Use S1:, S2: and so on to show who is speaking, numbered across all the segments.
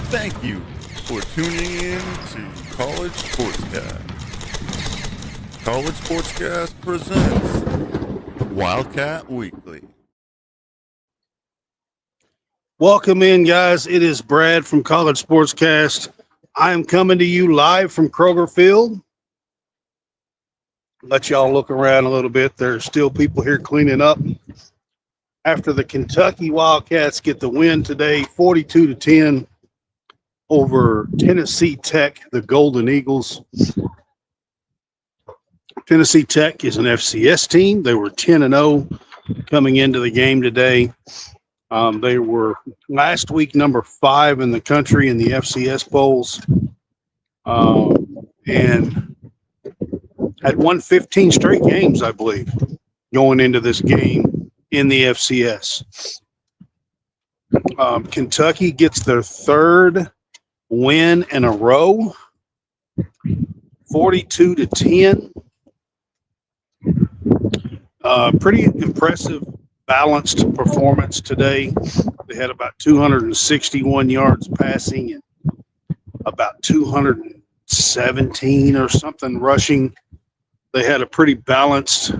S1: Thank you for tuning in to College SportsCast. College SportsCast presents Wildcat Weekly.
S2: Welcome in, guys. It is Brad from College SportsCast. I am coming to you live from Kroger Field. Let y'all look around a little bit. There's still people here cleaning up after the Kentucky Wildcats get the win today, 42-10 over Tennessee Tech, the Golden Eagles. Tennessee Tech is an FCS team. They were 10-0 coming into the game today. They were last week number 5 in the country in the FCS polls, and had won 15 straight games, I believe, going into this game in the FCS. Kentucky gets their third win in a row, 42-10. Pretty impressive, balanced performance today. They had about 261 yards passing and about 217 or something rushing. They had a pretty balanced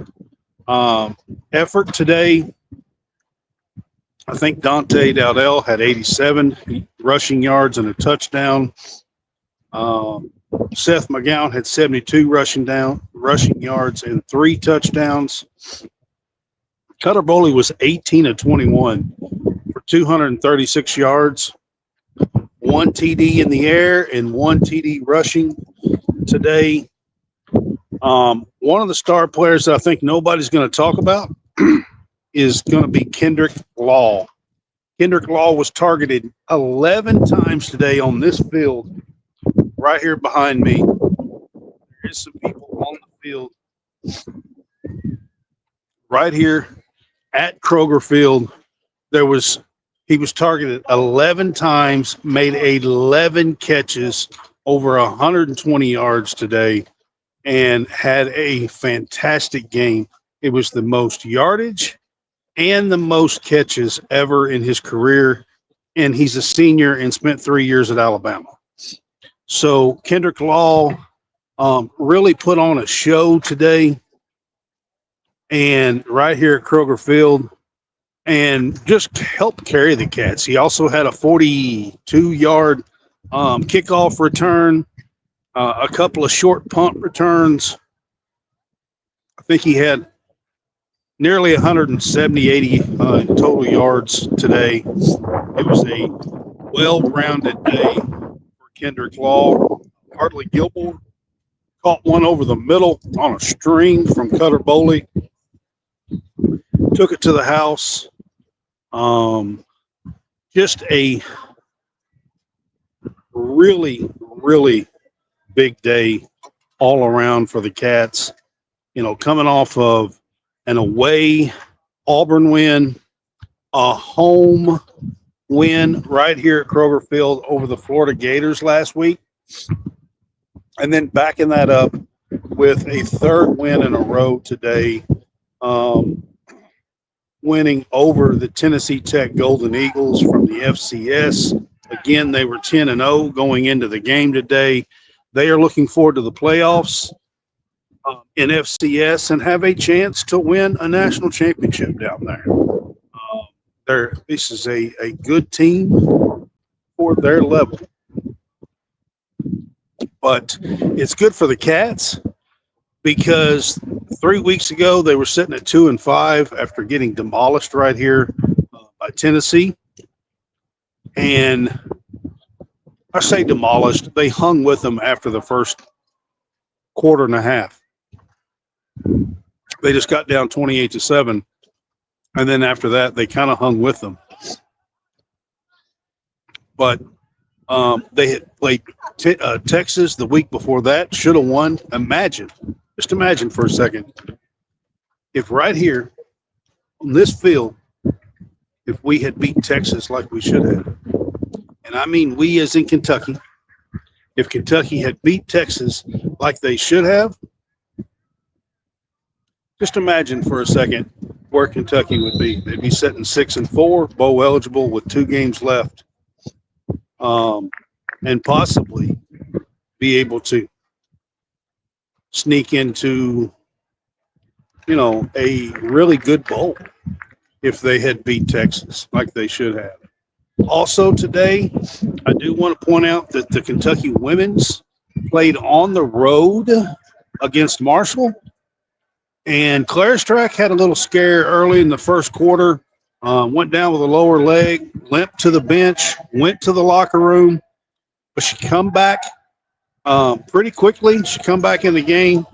S2: effort today. I think Dante Dowdell had 87 rushing yards and a touchdown. Seth McGowan had 72 rushing yards and 3 touchdowns. Cutter Boley was 18 of 21 for 236 yards, 1 TD in the air and 1 TD rushing today. One of the star players that I think nobody's going to talk about is going to be Kendrick Law. Kendrick Law was targeted 11 times today on this field right here behind me. There is some people on the field right here at Kroger Field. He was targeted 11 times, made 11 catches, over 120 yards today, and had a fantastic game. It was the most yardage and the most catches ever in his career, and he's a senior and spent 3 years at Alabama. So Kendrick Law really put on a show today, and right here at Kroger Field, and just helped carry the Cats. He also had a 42-yard kickoff return, a couple of short punt returns. I think he had nearly 170, 80 total yards today. It was a well-rounded day for Kendrick Law. Hartley Gilmore caught one over the middle on a string from Cutter Boley. Took it to the house. Just a really, really big day all around for the Cats. You know, coming off of an away Auburn win, a home win right here at Kroger Field over the Florida Gators last week, and then backing that up with a third win in a row today, winning over the Tennessee Tech Golden Eagles from the FCS. Again, they were 10-0 going into the game today. They are looking forward to the playoffs in FCS and have a chance to win a national championship down there. This is a good team for their level. But it's good for the Cats because 3 weeks ago they were sitting at 2-5 after getting demolished right here by Tennessee. And I say demolished, they hung with them after the first quarter and a half. They just got down 28-7. And then after that, they kind of hung with them. But they had played Texas the week before that, should have won. Just imagine for a second, if right here on this field, if we had beat Texas like we should have, and I mean we as in Kentucky, if Kentucky had beat Texas like they should have, just imagine for a second where Kentucky would be. They'd be sitting 6-4, bowl eligible with 2 games left. and possibly be able to sneak into, a really good bowl if they had beat Texas like they should have. Also today, I do want to point out that the Kentucky women's played on the road against Marshall, and Claire Strack had a little scare early in the first quarter. Went down with a lower leg, limped to the bench, went to the locker room, but she come back pretty quickly. She come back in the game.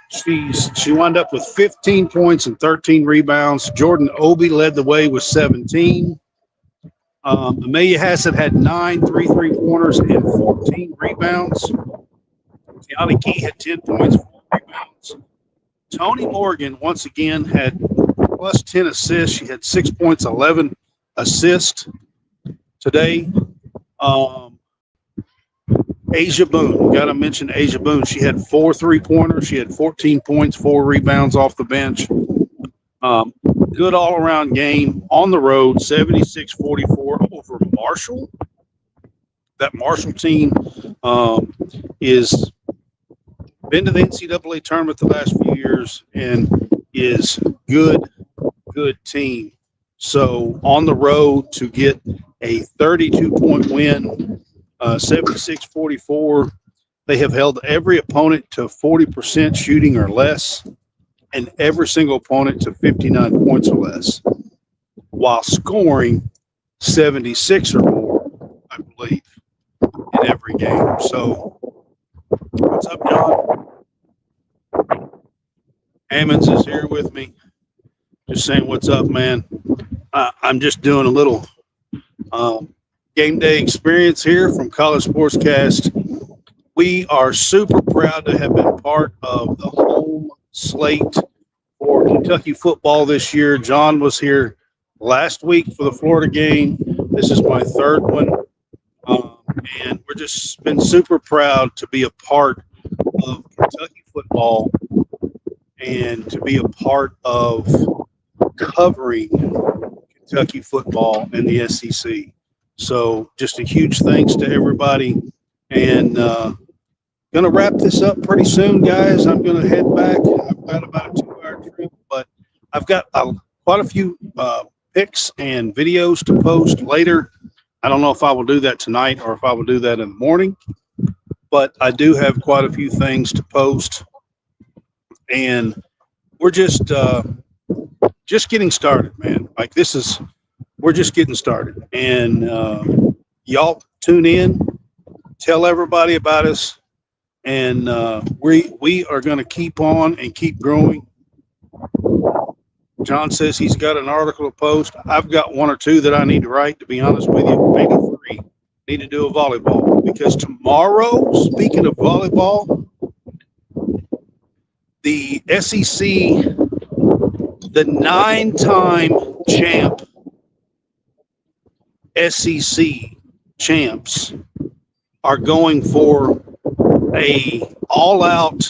S2: She wound up with 15 points and 13 rebounds. Jordan Obi led the way with 17. Amelia Hassett had 9 3-3-pointers and 14 rebounds. Tiana Key had 10 points, 4 rebounds. Toni Morgan, once again, had plus 10 assists. She had 6 points, 11 assists today. Asia Boone, got to mention Asia Boone. She had 4 3-pointers. She had 14 points, 4 rebounds off the bench. Good all-around game on the road, 76-44 over Marshall. That Marshall team is been to the NCAA tournament the last few years and is good team. So on the road to get a 32-point win, 76-44. They have held every opponent to 40% shooting or less, and every single opponent to 59 points or less, while scoring 76 or more, I believe, in every game. So, what's up, John? Hammonds is here with me. Just saying what's up, man. I'm just doing a little game day experience here from College SportsCast. We are super proud to have been part of the home slate for Kentucky football this year. John was here last week for the Florida game. This is my third one. And we're just been super proud to be a part of Kentucky football and to be a part of covering Kentucky football in the SEC. So just a huge thanks to everybody. And going to wrap this up pretty soon, guys. I'm going to head back. I've got about a 2-hour trip, but I've got quite a few pics and videos to post later. I don't know if I will do that tonight or if I will do that in the morning, but I do have quite a few things to post. And we're just getting started, man. Like we're just getting started. And y'all tune in, tell everybody about us, and we are going to keep on and keep growing. John says he's got an article to post. I've got 1 or 2 that I need to write, to be honest with you, maybe 3. Need to do a volleyball, because tomorrow, speaking of volleyball, the SEC, the 9-time champ, SEC champs, are going for a all-out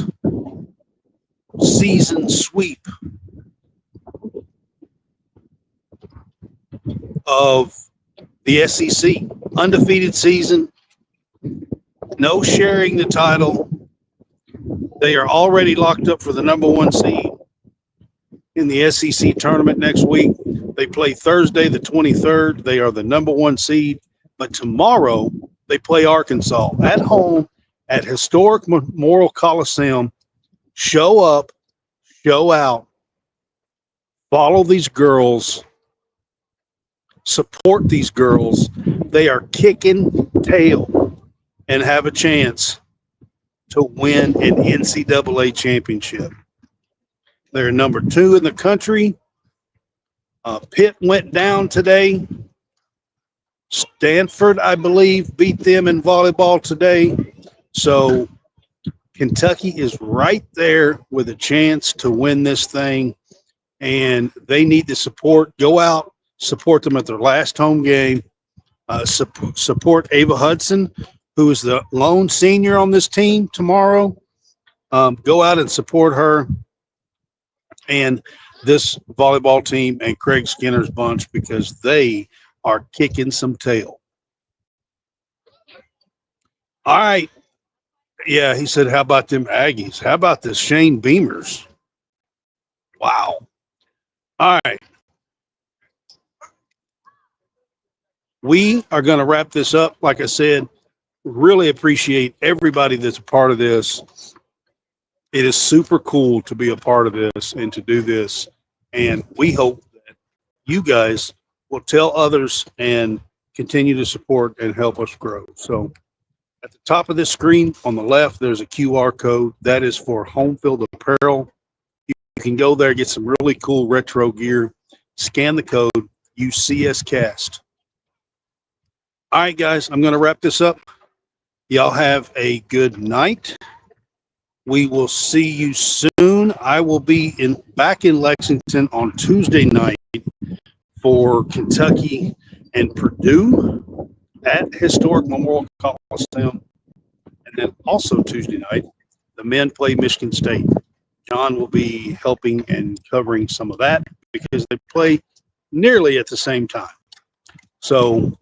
S2: season sweep of the SEC. Undefeated season, no sharing the title. They are already locked up for the number 1 seed in the SEC tournament next week. They play Thursday the 23rd. They are the number 1 seed. But tomorrow they play Arkansas at home at historic Memorial Coliseum. Show up, show out, follow these girls, support these girls. They are kicking tail and have a chance to win an NCAA championship. They're number 2 in the country. Pitt went down today. Stanford, I believe, beat them in volleyball today. So Kentucky is right there with a chance to win this thing, and they need the support. Go out, support them at their last home game. Support Ava Hudson, who is the lone senior on this team tomorrow. Go out and support her and this volleyball team and Craig Skinner's bunch, because they are kicking some tail. All right. Yeah, he said, how about them Aggies? How about the Shane Beamers? Wow. All right. We are going to wrap this up. Like I said, really appreciate everybody that's a part of this. It is super cool to be a part of this and to do this. And we hope that you guys will tell others and continue to support and help us grow. So at the top of this screen on the left, there's a QR code. That is for Home Field Apparel. You can go there, get some really cool retro gear, scan the code, use CSCast. All right, guys, I'm going to wrap this up. Y'all have a good night. We will see you soon. I will be back in Lexington on Tuesday night for Kentucky and Purdue at Historic Memorial Coliseum. And then also Tuesday night, the men play Michigan State. John will be helping and covering some of that because they play nearly at the same time. So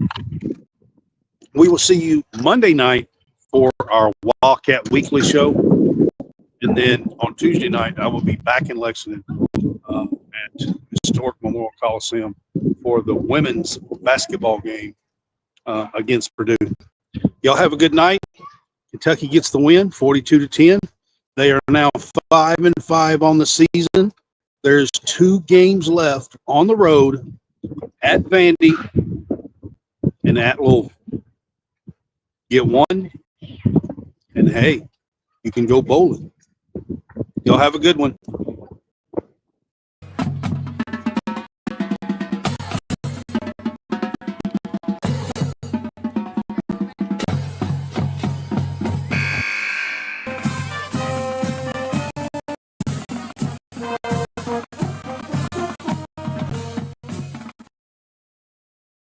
S2: we will see you Monday night for our Wildcat Weekly show. And then on Tuesday night, I will be back in Lexington at Historic Memorial Coliseum for the women's basketball game against Purdue. Y'all have a good night. Kentucky gets the win, 42-10. They are now 5-5 on the season. There's 2 games left on the road at Vandy and at Louisville. Get one, and hey, you can go bowling. Y'all have a good one.